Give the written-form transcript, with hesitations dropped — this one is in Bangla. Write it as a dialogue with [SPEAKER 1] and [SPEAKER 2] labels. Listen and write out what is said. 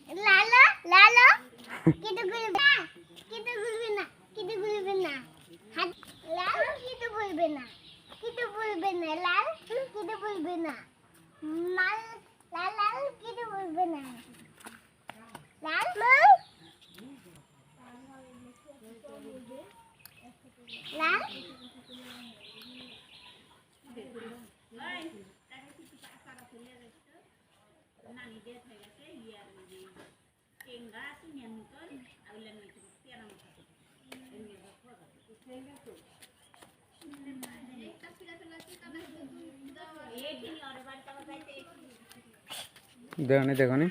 [SPEAKER 1] লালো লালো কিটো গুলবে না কিটো গুলবে না কিটো গুলবে না হাত লাল কিটো গুলবে না লাল কিটো গুলবে না লাল লাল লাল কিটো গুলবে না লাল লাল
[SPEAKER 2] দেখনি দেখনি